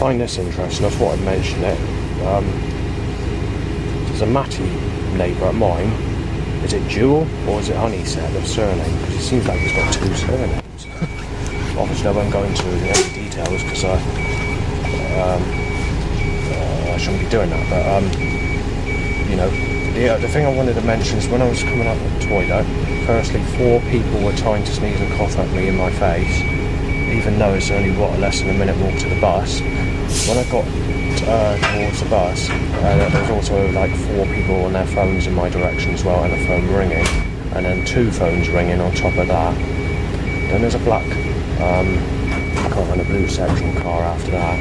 find this interesting, I thought I'd mention it. There's a Matty neighbour at mine. Is it Jewel or is it Honeyset of surname? Because it seems like he's got two surnames. Obviously I won't go into any details because I shouldn't be doing that, but you know, the thing I wanted to mention is when I was coming out of the toilet, firstly 4 people were trying to sneeze and cough at me in my face, even though it's only less than a minute walk to the bus. When I got towards the bus, there was also like 4 people on their phones in my direction as well, and a phone ringing, and then 2 phones ringing on top of that. Then there's a black car and a blue section car after that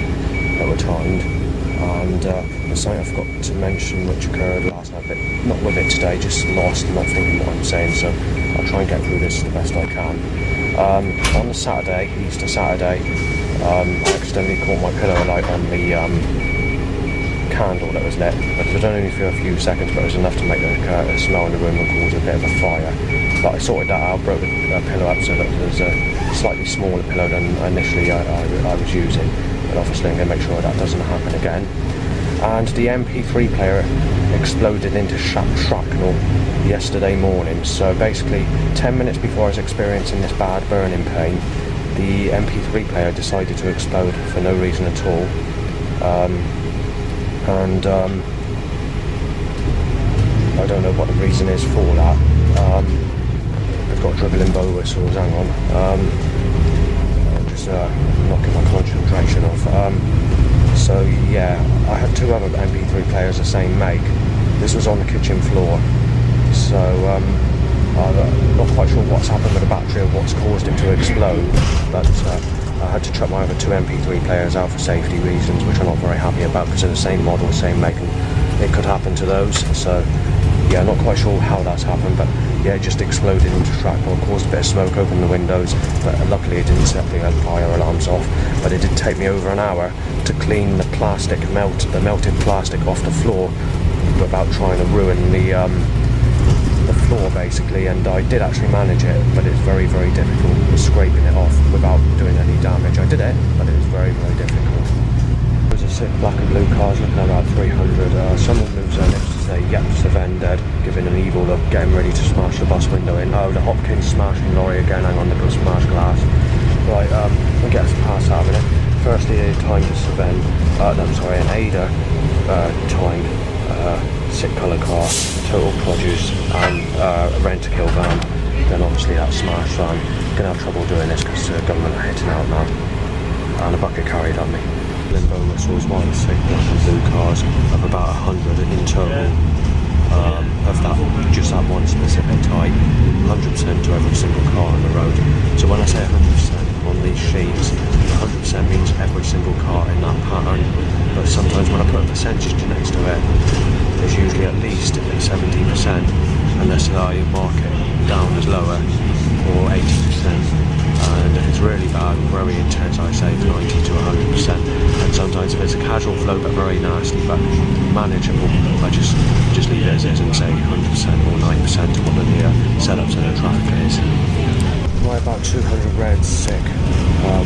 were timed, and there's something I forgot to mention which occurred last night, but not with it today, just lost and not thinking what I'm saying, so I'll try and get through this the best I can. On the Saturday, Easter Saturday, I accidentally caught my pillow light on the candle that was lit. It was only for a few seconds, but it was enough to make the smell in the room and cause a bit of a fire. But I sorted that out, broke the pillow up so that it was a slightly smaller pillow than initially I was using. But obviously I'm going to make sure that doesn't happen again. And the MP3 player exploded into shrapnel yesterday morning. So basically 10 minutes before I was experiencing this bad burning pain, the MP3 player decided to explode for no reason at all. I don't know what the reason is for that. I've got dribbling bow whistles, hang on. Just knocking my concentration off. So yeah, I had 2 other MP3 players the same make. This was on the kitchen floor. So I'm not quite sure what's happened with the battery or what's caused it to explode, but I had to chuck my other 2 MP3 players out for safety reasons, which I'm not very happy about because they're the same model, same make, and it could happen to those. So yeah, not quite sure how that's happened, but yeah, it just exploded into shrapnel, caused a bit of smoke, opened the windows, but luckily it didn't set the fire alarms off. But it did take me over an hour to clean the plastic, the melted plastic off the floor without trying to ruin the floor basically, and I did actually manage it, but it's very, very difficult scraping it off without doing any damage. I did it, but it was very, very difficult. There's a sick black and blue cars looking at about 300. Someone moves their lips to say, yep, it's the vended, giving an evil look, getting ready to smash the bus window in. Oh, the Hopkins smashing lorry again, hang on, they're going to smash glass. Right, we'll get us past that a minute. Firstly, they timed a Savenne, an Ada timed 6 colour car, total produce, and a rent-to-kill van. Then obviously that smash van. Gonna have trouble doing this because the government are hitting out now. And a bucket carried on me. Limbo whistles, 1 sick black and blue cars of about 100 in total. Of that, just that one specific type, 100% to every single car on the road. So when I say 100% on these sheets, 100% means every single car in that pattern. But sometimes when I put a percentage next to it, there's usually at least 70%, unless I mark it down as lower, or 80%. And if it's really bad, very intense, I say 90 to 100%. And sometimes if it's a casual flow but very nasty but manageable, I just leave it as is and say 100% or 90% to what the setups and the traffic is. Right, about 200 red, sick,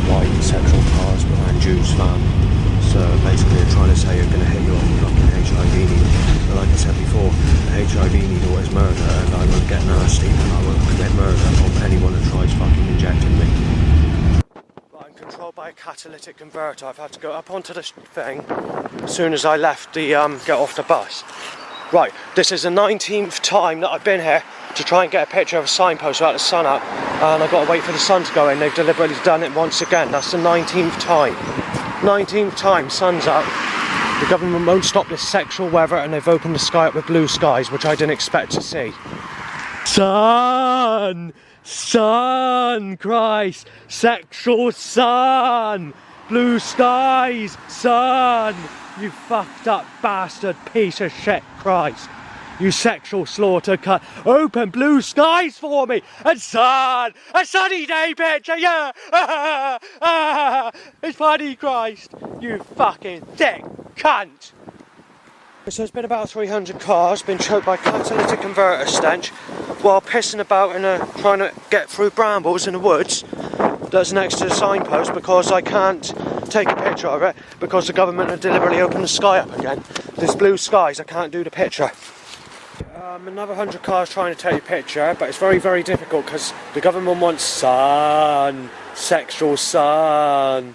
white sexual cars behind Jude's van. So basically they're trying to say you're going to hit you on the fucking HIV needle. But like I said before, the HIV needle is murder, and I won't get nasty and I won't commit murder on anyone that tries fucking injecting me. But I'm controlled by a catalytic converter. I've had to go up onto this thing as soon as I left the get off the bus. Right, this is the 19th time that I've been here to try and get a picture of a signpost without the sun up, and I've got to wait for the sun to go in. They've deliberately done it once again. That's the 19th time. 19th time, sun's up. The government won't stop this sexual weather, and they've opened the sky up with blue skies, which I didn't expect to see. Sun! Sun! Christ! Sexual sun! Blue skies! Sun! You fucked up bastard piece of shit, Christ! You sexual slaughter cut. Open blue skies for me! And sun! A sunny day picture, yeah! It's funny, Christ! You fucking thick cunt! So there's been about 300 cars been choked by catalytic converter stench while pissing about and trying to get through brambles in the woods that's next to the signpost because I can't take a picture of it because the government have deliberately opened the sky up again. There's blue skies, I can't do the picture. Another 100 cars trying to take a picture, but it's very, very difficult because the government wants sun, sexual sun.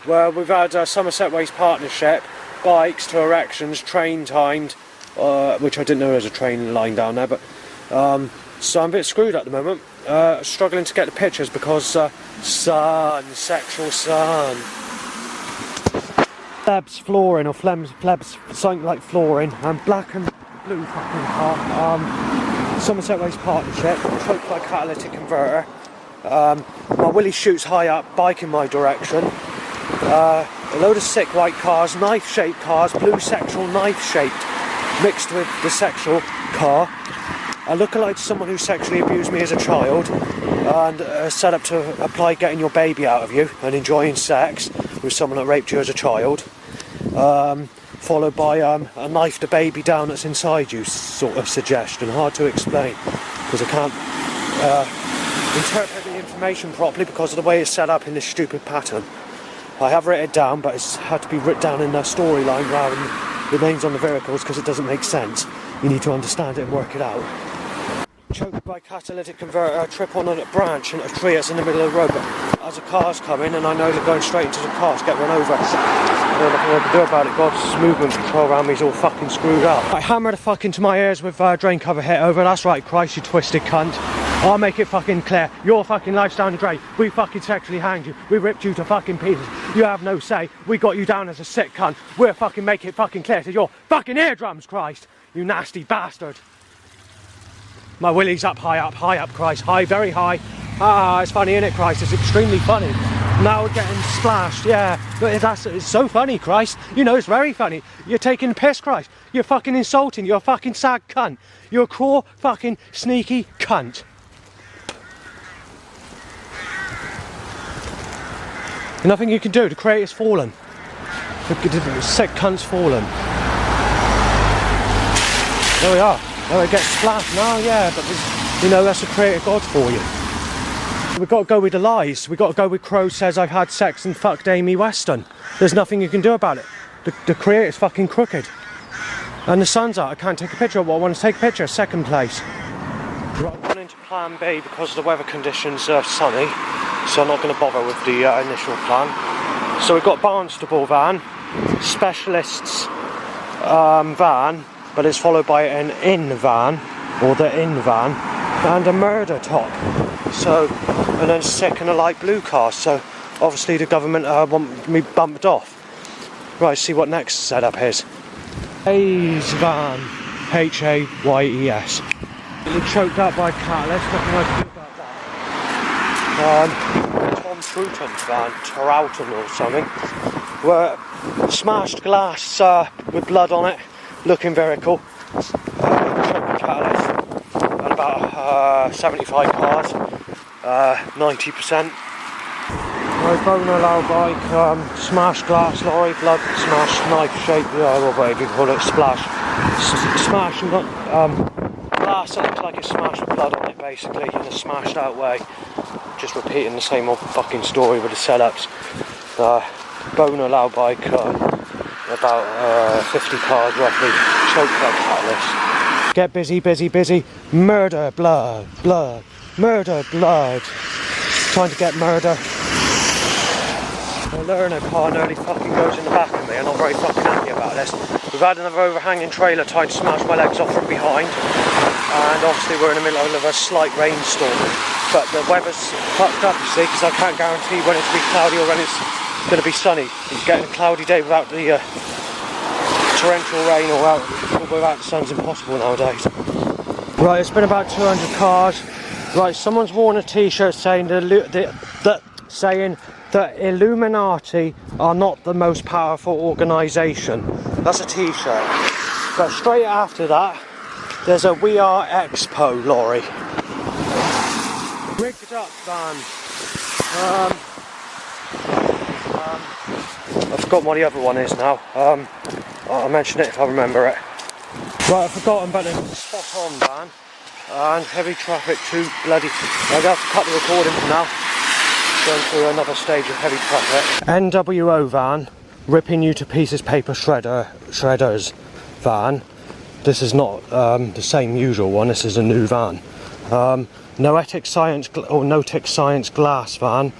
Well, we've had Somerset Waste Partnership, bikes to erections, train timed, which I didn't know there was a train line down there, but so I'm a bit screwed at the moment. Struggling to get the pictures because sun, sexual sun. Flebs flooring, or Flebs something like flooring, and black and blue fucking car. Somerset Waste Partnership, choked by catalytic converter. My willy shoots high up, bike in my direction. A load of sick white cars, knife-shaped cars, blue sexual knife-shaped, mixed with the sexual car. I look like someone who sexually abused me as a child and set up to apply getting your baby out of you and enjoying sex with someone that raped you as a child. Followed by a knife the baby down that's inside you sort of suggestion. Hard to explain because I can't interpret the information properly because of the way it's set up in this stupid pattern. I have written it down, but it's had to be written down in a storyline rather than the names on the vehicles because it doesn't make sense. You need to understand it and work it out. Choked by catalytic converter, trip on a branch into a tree that's in the middle of the road, but as a car's coming and I know they're going straight into the car to get run over. There's nothing I can do about it. God's movement control around me is all fucking screwed up. I hammer the fuck into my ears with drain cover hit over. That's right, Christ, you twisted cunt. I'll make it fucking clear. Your fucking life's down the drain. We fucking sexually hanged you. We ripped you to fucking pieces. You have no say. We got you down as a sick cunt. We'll fucking make it fucking clear to your fucking eardrums, Christ. You nasty bastard. My willy's up, Christ. High, very high. It's funny, innit, Christ? It's extremely funny. Now we're getting splashed, yeah. But it's so funny, Christ. You know, it's very funny. You're taking the piss, Christ. You're fucking insulting. You're a fucking sad cunt. You're a cruel, fucking, sneaky cunt. Nothing you can do. The creator's fallen. The sick cunt's fallen. There we are. Oh, it gets splashed now, yeah, but you know, that's the creator God for you. We've got to go with the lies. We've got to go with Crow says I've had sex and fucked Amy Weston. There's nothing you can do about it. The creator's fucking crooked. And the sun's out. I can't take a picture of what I want to take a picture. Second place. Right, I've gone into plan B because the weather conditions are sunny, so I'm not going to bother with the initial plan. So we've got Barnstable van, specialists van, but it's followed by an in van, or the in van, and a murder top. So, and then sick and a light blue car. So obviously the government want me bumped off. Right, see what next setup is. Hayes van, Hayes. Really choked up by catalyst. Nothing I can do about that. Tom Troughton's van, Troughton or something. Were smashed glass with blood on it. Looking very cool. Choked catalyst. And about 75 cars. 90%. Right, Boner Low bike, smashed glass lorry, blood, smashed knife shape, whatever you call it, splash. Smash, glass that looks like it's smashed with blood on it basically, in a smashed out way. Just repeating the same old fucking story with the setups. Boner Low bike, about 50 cars roughly, choked by catalyst. Get busy. Murder, blood. Murder, blood. Trying to get murder. The learner car nearly fucking goes in the back of me. I'm not very fucking happy about this. We've had another overhanging trailer tried to smash my legs off from behind. And obviously we're in the middle of a slight rainstorm. But the weather's fucked up, you see, because I can't guarantee when it's going to be cloudy or when it's going to be sunny. It's getting a cloudy day without the torrential rain or without the sun's impossible nowadays. Right, it's been about 200 cars. Right, someone's worn a t-shirt saying saying that Illuminati are not the most powerful organisation. That's a t-shirt. But straight after that, there's a We Are Expo lorry. Rigged up van. I've forgotten what the other one is now. I'll mention it if I remember it. Right, I've forgotten, but it's a spot on van. And heavy traffic too bloody... I'm going to have to cut the recording for now. Going through another stage of heavy traffic. NWO van, ripping you to pieces paper shredders van. This is not the same usual one, this is a new van. Noetic science or Notic science glass van,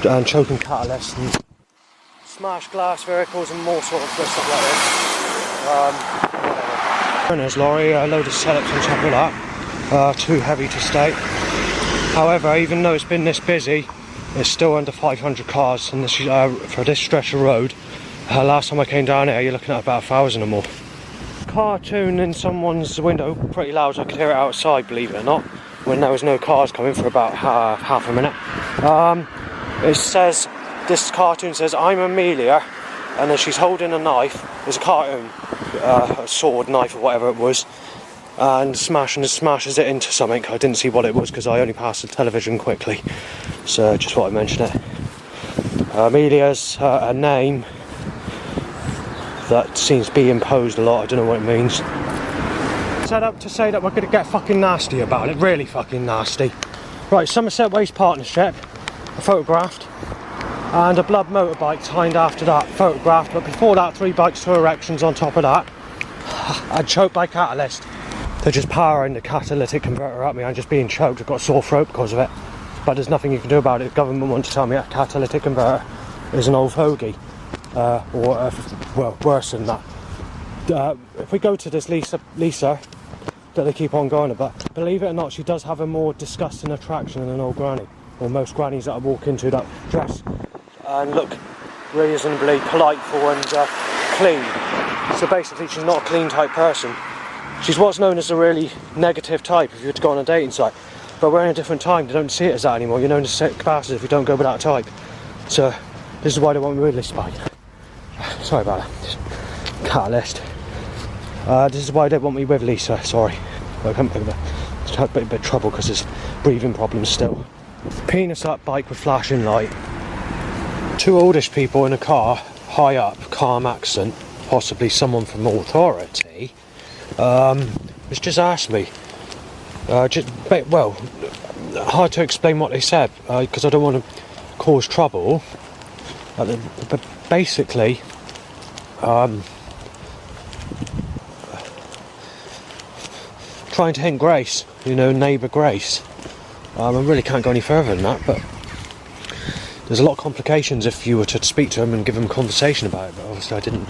and choking catalyst and smashed glass vehicles and more sort of stuff like this. Runner's lorry, a load of setups on top of that, too heavy to stay. However, even though it's been this busy, it's still under 500 cars in this, for this stretch of road. Last time I came down here, you're looking at about 1,000 or more. Cartoon in someone's window pretty loud, so I could hear it outside, believe it or not, when there was no cars coming for about half a minute. It says, this cartoon says, "I'm Amelia," and then she's holding a knife. It's a cartoon, a sword, knife or whatever it was, and smashes it into something. I didn't see what it was because I only passed the television quickly, so just thought I'd mention it. Amelia's a name that seems to be imposed a lot. I don't know what it means. Set up to say that we're going to get fucking nasty about it, really fucking nasty. Right, Somerset Waste Partnership, photographed, and a blood motorbike timed after that, photographed, but before that 3 bikes, 2 erections on top of that, and choked by catalyst. They're just powering the catalytic converter at me. I'm just being choked. I've got a sore throat because of it, but there's nothing you can do about it. The government want to tell me a catalytic converter is an old fogey, well, worse than that. If we go to this Lisa that they keep on going about, believe it or not, she does have a more disgusting attraction than an old granny, or most grannies that I walk into that dress and look reasonably polite for and clean. So basically she's not a clean type person. She's what's known as a really negative type if you were to go on a dating site, but we're in a different time. They don't see it as that anymore. You're known as sick bastards if you don't go with that type. So this is why they want me with this bike. Sorry about that. Catalyst. This is why they want me with Lisa. Sorry. I can't believe it. It's had a bit of trouble because there's breathing problems still. Penis up bike with flashing light. 2 oldish people in a car, high up, calm accent, possibly someone from authority, which just asked me. Well, hard to explain what they said because I don't want to cause trouble. But basically, trying to hint Grace, you know, neighbour Grace. I really can't go any further than that, but there's a lot of complications if you were to speak to him and give him a conversation about it, but obviously I didn't.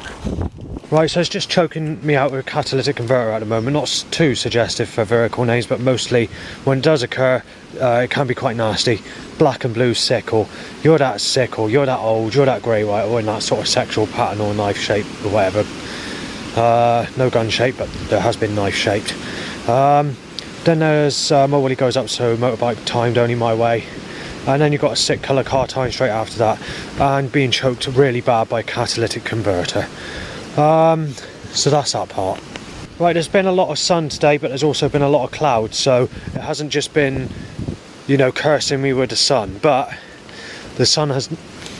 Right, so it's just choking me out with a catalytic converter at the moment. Not too suggestive for vehicle names, but mostly when it does occur, it can be quite nasty. Black and blue sick, or you're that sick, or you're that old, you're that grey white, or in that sort of sexual pattern or knife shape or whatever. No gun shape, but there has been knife shaped. Then there's my Willie goes up, so motorbike timed only my way. And then you've got a sick colour car timed straight after that, and being choked really bad by a catalytic converter. So that's that part. Right, there's been a lot of sun today, but there's also been a lot of clouds, so it hasn't just been, you know, cursing me with the sun, but the sun has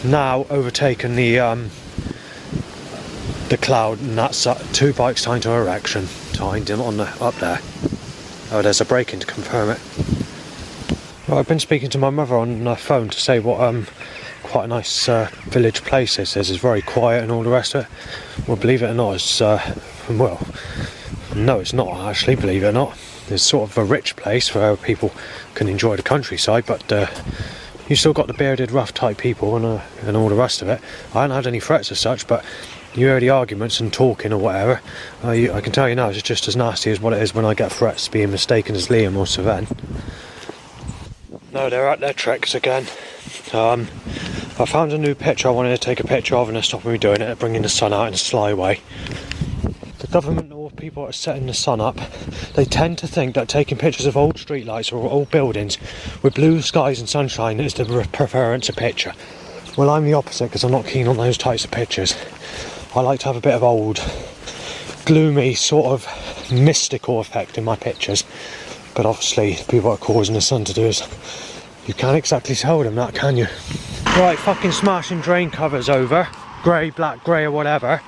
now overtaken the cloud, and that's 2 bikes timed to erection, timed in on the up there. Oh, there's a break-in to confirm it. Well, I've been speaking to my mother on the phone to say what quite a nice village place this is. It's very quiet and all the rest of it. Well, believe it or not, it's well, no, it's not actually. Believe it or not, it's sort of a rich place where people can enjoy the countryside, but you still got the bearded, rough type people and all the rest of it. I haven't had any threats as such, but you hear the arguments and talking or whatever. I can tell you now, it's just as nasty as what it is when I get threats being mistaken as Liam or Sven. No, they're at their tricks again. I found a new picture I wanted to take a picture of, and they're stopping me doing it. They're bringing the sun out in a sly way. The government or people that are setting the sun up, they tend to think that taking pictures of old streetlights or old buildings with blue skies and sunshine is the preference of picture. Well, I'm the opposite because I'm not keen on those types of pictures. I like to have a bit of old, gloomy, sort of mystical effect in my pictures. But obviously, people are causing the sun to do is, you can't exactly tell them that, can you? Right, fucking smashing drain covers over. Grey, black, grey or whatever.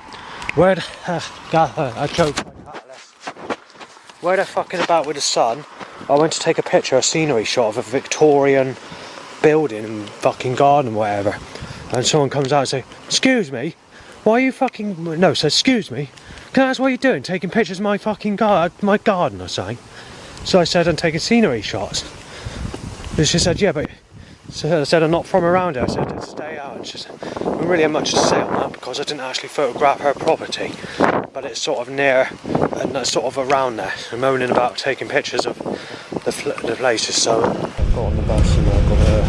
Where the... I choked my catalyst. Where they're fucking about with the sun, I went to take a picture, a scenery shot of a Victorian building and fucking garden or whatever, and someone comes out and say, "Excuse me, why are you fucking..." No, says, "Excuse me, can I ask what you're doing? Taking pictures of my fucking my garden or something?" So I said, "I'm taking scenery shots." And she said, "Yeah, but..." So I said, "I'm not from around here." I said, "Stay out." And she said, "I don't really have much to say on that because I didn't actually photograph her property, but it's sort of near and sort of around there." I'm moaning about taking pictures of the places. So I got on the bus and I got a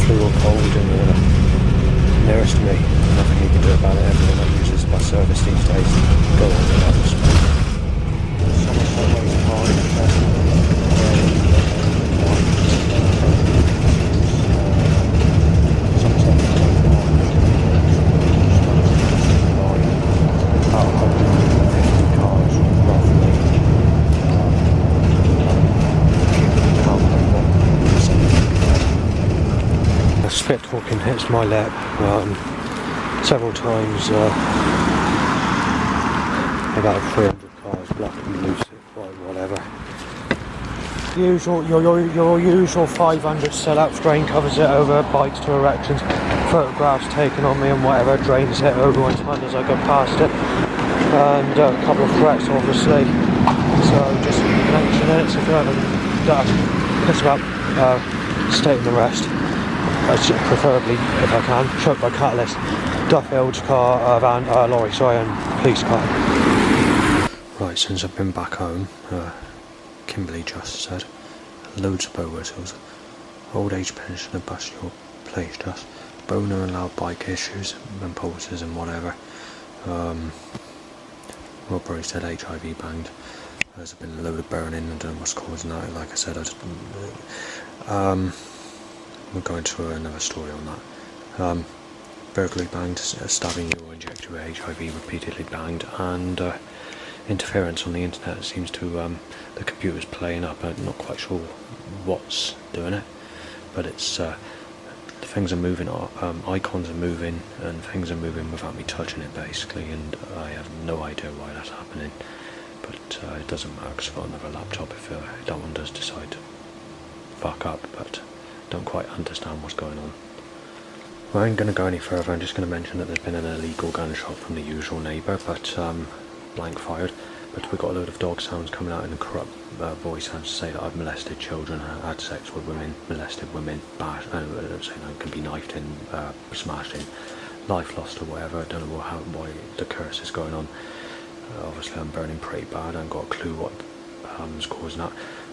flu or cold in the nearest to me. Nothing you can do about it. Everyone that uses bus service these days go on the bus. Spit talking hits my lip several times. About 300 cars blocking loose, whatever. Your usual 500 sellouts drain covers it over, bikes to erections, photographs taken on me and whatever, drains it over one time as I go past it, and a couple of threats obviously. So just mention it. So if you haven't, it's about stating the rest. Preferably, if I can, choked by catalyst, Duffield car, van, lorry, sorry, and police car. Right, since I've been back home, Kimberly just said, loads of bow whistles, old age pensioner bust your place just, boner and loud bike issues, impulses and whatever. Robbery said HIV banged. There's been a load of burning, I don't know what's causing that. Like I said, we'll go into another story on that. Burglary banged, stabbing you or inject you with HIV repeatedly banged, and interference on the internet seems to, the computer's playing up. I'm not quite sure what's doing it, but it's, things are moving, icons are moving, and things are moving without me touching it basically, and I have no idea why that's happening, but it doesn't matter because I've got another laptop if that one does decide to fuck up, but don't quite understand what's going on. Well, I ain't going to go any further. I'm just going to mention that there's been an illegal gunshot from the usual neighbour, but blank fired. But we've got a load of dog sounds coming out in a corrupt voice sounds to say that I've molested children, had sex with women, molested women, saying I can be knifed in, smashed in, life lost or whatever. I don't know why the curse is going on. Obviously I'm burning pretty bad. I haven't got a clue what is causing that.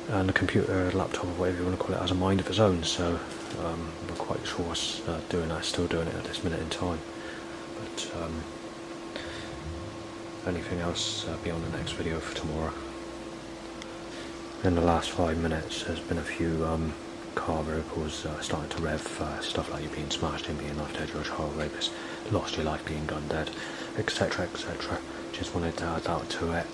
And the computer, laptop, or whatever you want to call it, has a mind of its own, so we're quite sure what's doing that, still doing it at this minute in time. But anything else, be on the next video for tomorrow. In the last 5 minutes, there's been a few car vehicles starting to rev, stuff like you're being smashed in, being knifed dead, you're a child rapist, lost your life being gunned dead, etc, etc. Just wanted to add that to it.